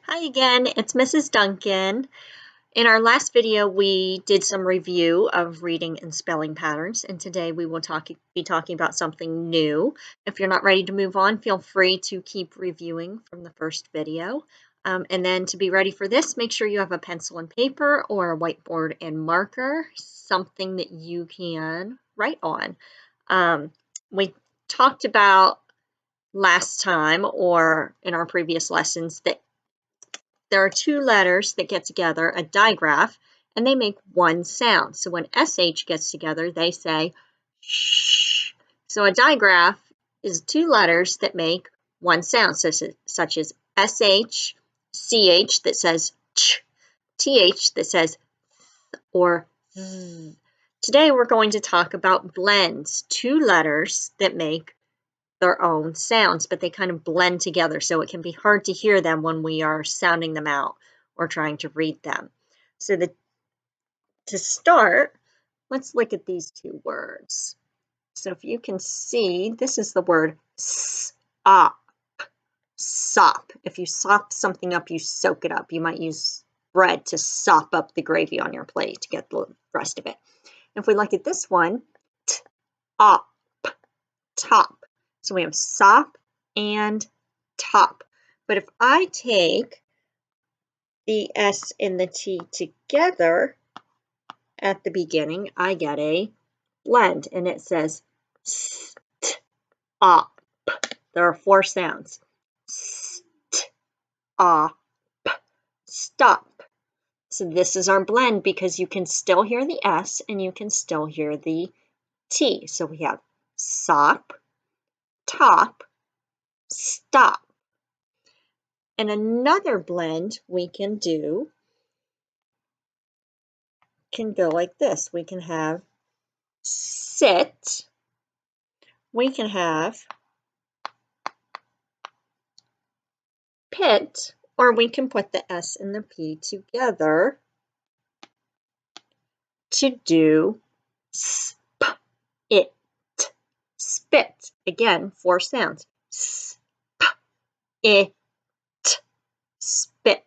Hi again, it's Mrs. Duncan. In our last video, we did some review of reading and spelling patterns, and today we will be talking about something new. If you're not ready to move on, feel free to keep reviewing from the first video. And then to be ready for this, make sure you have a pencil and paper or a whiteboard and marker, something that you can write on. We talked about last time or in our previous lessons that there are two letters that get together, a digraph, and they make one sound. So when SH gets together, they say shh. So a digraph is two letters that make one sound, such as SH, CH that says ch, TH that says th, or z. Today we're going to talk about blends, two letters that make their own sounds, but they kind of blend together, so it can be hard to hear them when we are sounding them out or trying to read them. So to start, let's look at these two words. So if you can see, this is the word sop. Sop. If you sop something up, you soak it up. You might use bread to sop up the gravy on your plate to get the rest of it. If we look at this one, top. Top. So we have sop and top. But if I take the S and the T together at the beginning, I get a blend, and it says st, op. There are four sounds. St, op, stop. So this is our blend because you can still hear the S and you can still hear the T. So we have sop, top, stop. And another blend we can do can go like this. We can have sit. We can have pit, or we can put the S and the P together to do sp, it, spit. Again, four sounds. Sp, it, spit.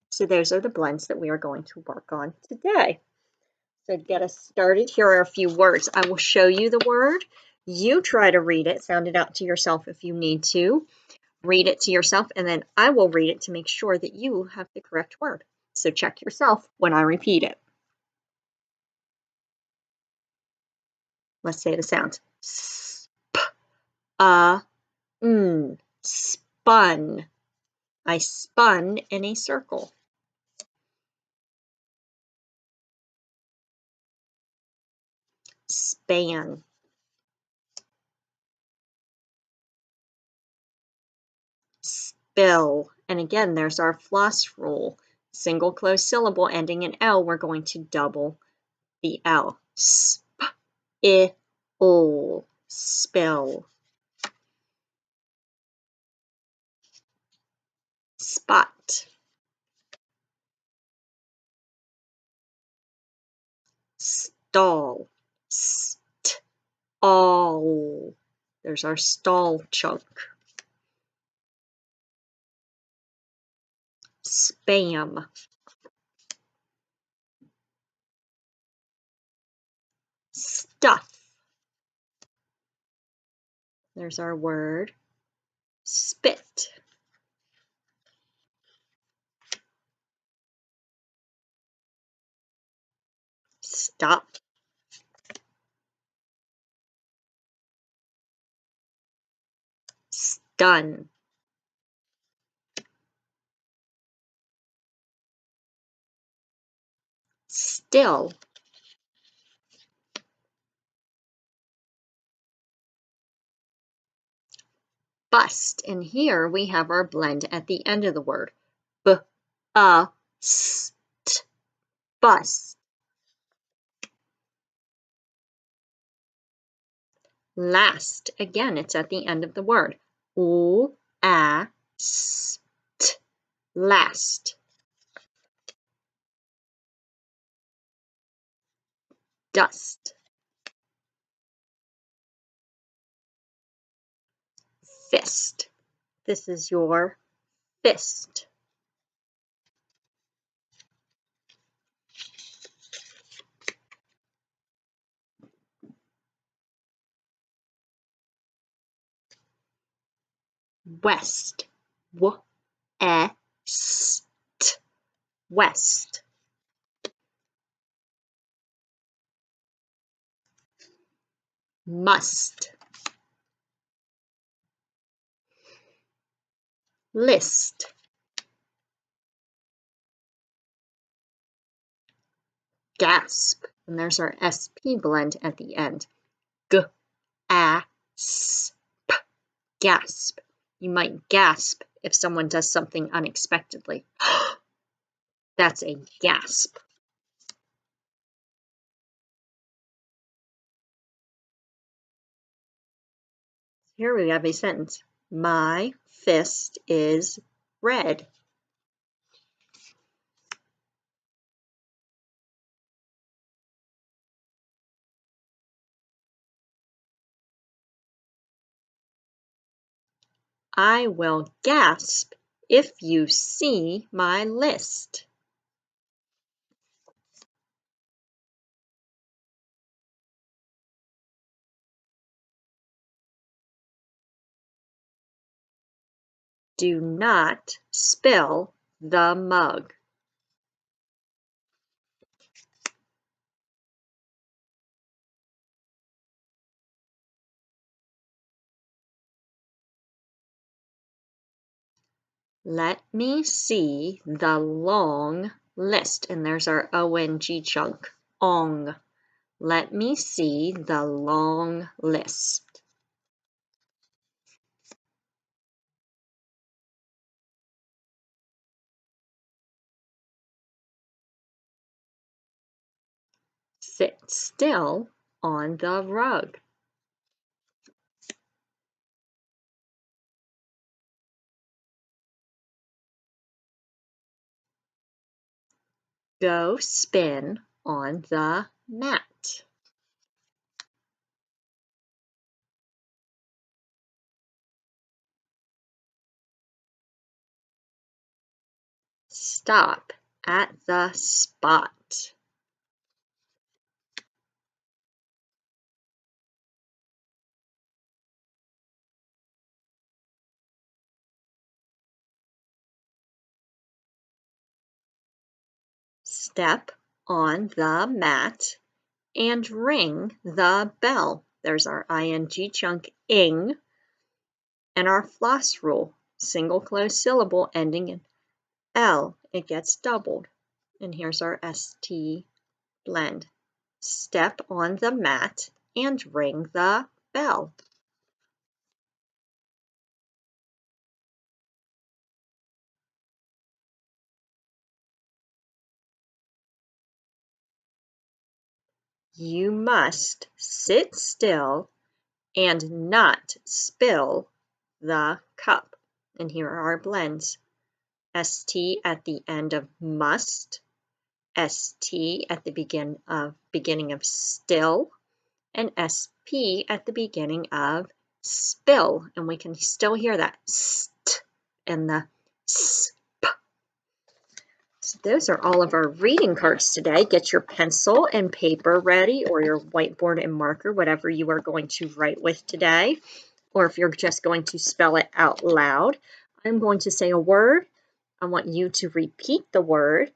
So those are the blends that we are going to work on today. So to get us started, here are a few words. I will show you the word. You try to read it, sound it out to yourself if you need to. Read it to yourself, and then I will read it to make sure that you have the correct word. So check yourself when I repeat it. Let's say the sounds. Sp, spun. I spun in a circle. Span. Spill. And again, there's our floss rule. Single closed syllable ending in L, we're going to double the L. Sp, spill. Spot. Stall. St, all. There's our stall chunk. Spam. Stuff. There's our word. Spit. Stop. Stun. Still. Bust. And here we have our blend at the end of the word. St. Bust. Last. Again, it's at the end of the word. St. Last. Dust. Fist. This is your fist. West. W-E-S-T. West. Must. List. Gasp. And there's our SP blend at the end. G-A-S-P. Gasp. You might gasp if someone does something unexpectedly. That's a gasp. Here we have a sentence. My fist is red. I will gasp if you see my list. Do not spill the mug. Let me see the long list. And there's our ONG chunk. Ong. Let me see the long list. Sit still on the rug. Go spin on the mat. Stop at the spot. Step on the mat and ring the bell. There's our ing chunk, ing, and our floss rule, single closed syllable ending in L. It gets doubled. And here's our ST blend. Step on the mat and ring the bell. You must sit still and not spill the cup. And here are our blends. ST at the end of must, ST at the beginning of still, and SP at the beginning of spill. And we can still hear that st and the sp. So those are all of our reading cards today. Get your pencil and paper ready, or your whiteboard and marker, whatever you are going to write with today. Or if you're just going to spell it out loud. I'm going to say a word. I want you to repeat the word.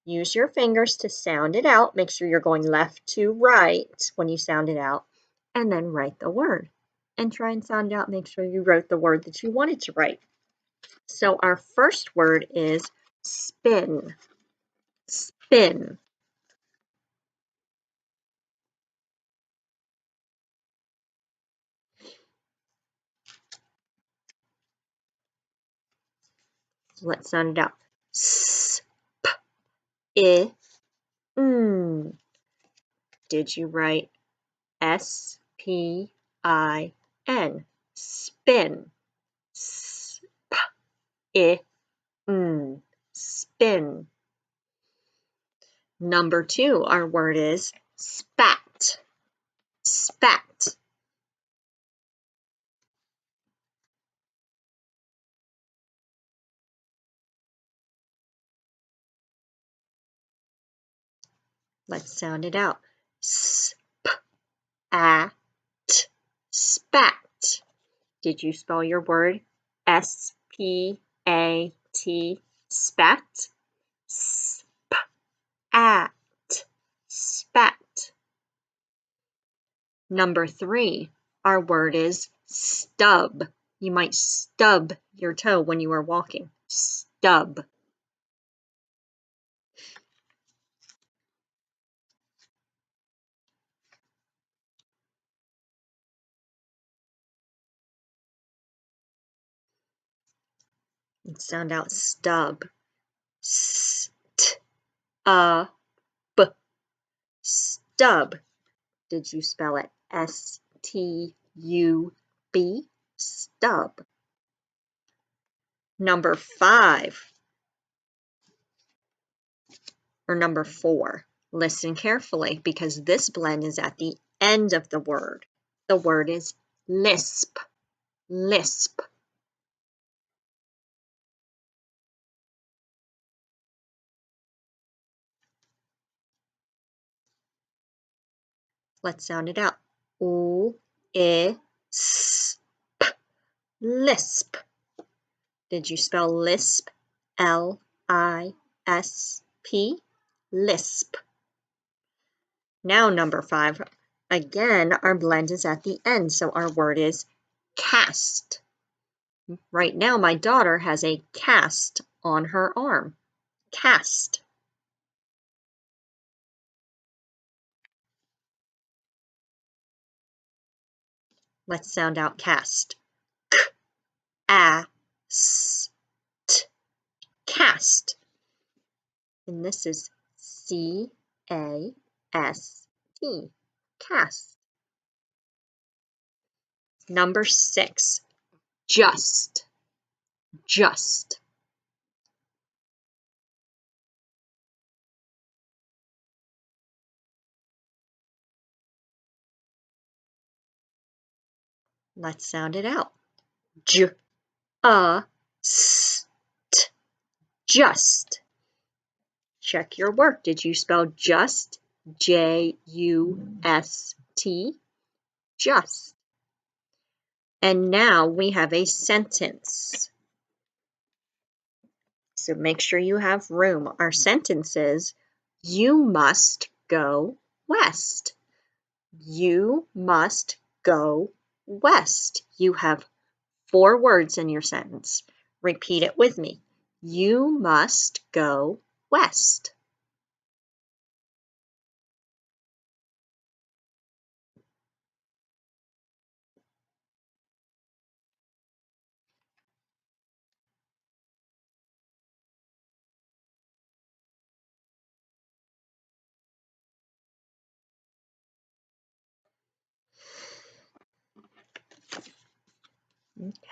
Use your fingers to sound it out. Make sure you're going left to right when you sound it out. And then write the word. And try and sound it out. Make sure you wrote the word that you wanted to write. So our first word is spin. Spin. So let's sound it out. S-p-i-n. Did you write S-P-I-N? Spin. S-p-i-n. Spin. Number 2, our word is spat. Spat. Let's sound it out. S-p-at. Spat. Did you spell your word S-P-A-T, spat, spat, spat. Number 3, our word is stub. You might stub your toe when you are walking. Stub. And sound out stub. B. Stub. Did you spell it S-T-U-B? Stub. Number 5, or number 4. Listen carefully because this blend is at the end of the word. The word is lisp. Lisp. Let's sound it out. U-I-S-P. Lisp. Did you spell lisp? L-I-S-P? Lisp. Now number 5. Again, our blend is at the end, so our word is cast. Right now, my daughter has a cast on her arm. Cast. Let's sound out cast. K-A-S-T. Cast. And this is C-A-S-T. Cast. Number 6. Just. Just. Let's sound it out. J-A-S-T. Just. Check your work. Did you spell just? J-U-S-T? Just. And now we have a sentence. So make sure you have room. Our sentence is, you must go west. You must go west. You have 4 words in your sentence. Repeat it with me. You must go west.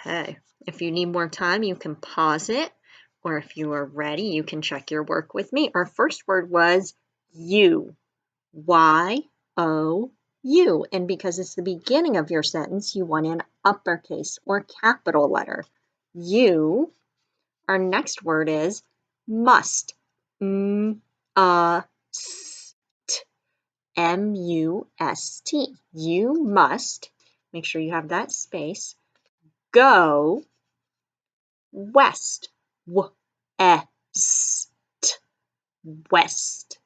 Okay, if you need more time, you can pause it, or if you are ready, you can check your work with me. Our first word was you, Y-O-U, and because it's the beginning of your sentence, you want an uppercase or capital letter. You. Our next word is must, M-U-S-T, M-U-S-T. You must, make sure you have that space, go west, W-E-S-T, west.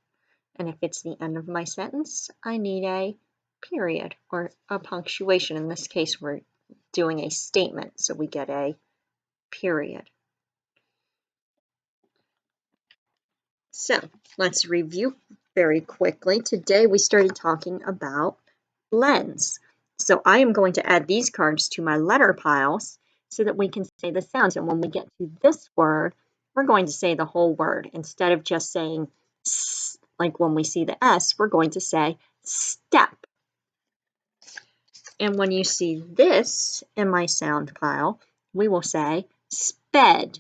And if it's the end of my sentence, I need a period or a punctuation. In this case, we're doing a statement, so we get a period. So let's review very quickly. Today we started talking about blends. So I am going to add these cards to my letter piles so that we can say the sounds. And when we get to this word, we're going to say the whole word. Instead of just saying S, like when we see the S, we're going to say step. And when you see this in my sound pile, we will say sped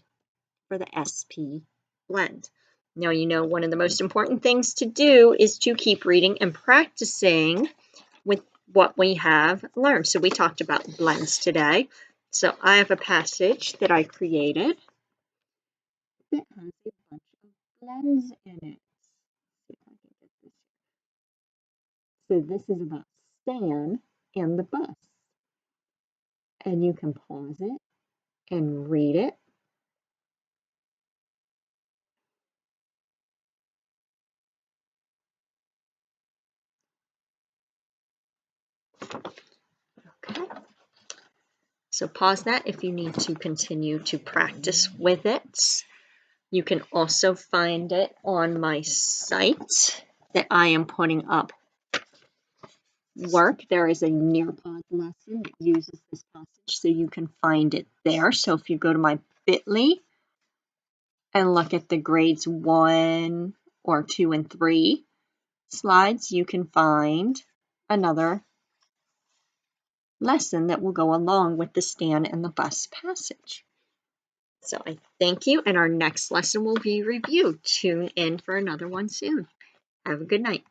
for the SP blend. Now, you know, one of the most important things to do is to keep reading and practicing with what we have learned. So we talked about blends today. So I have a passage that I created that has a bunch of blends in it. So this is about Stan and the bus. And you can pause it and read it. Okay. So pause that if you need to continue to practice with it. You can also find it on my site that I am putting up work. There is a Nearpod lesson that uses this passage, so you can find it there. So if you go to my bit.ly and look at the grades 1 or 2 and 3 slides, you can find another lesson that will go along with the stand and the bus passage. So I thank you, and our next lesson will be review. Tune in for another one soon. Have a good night.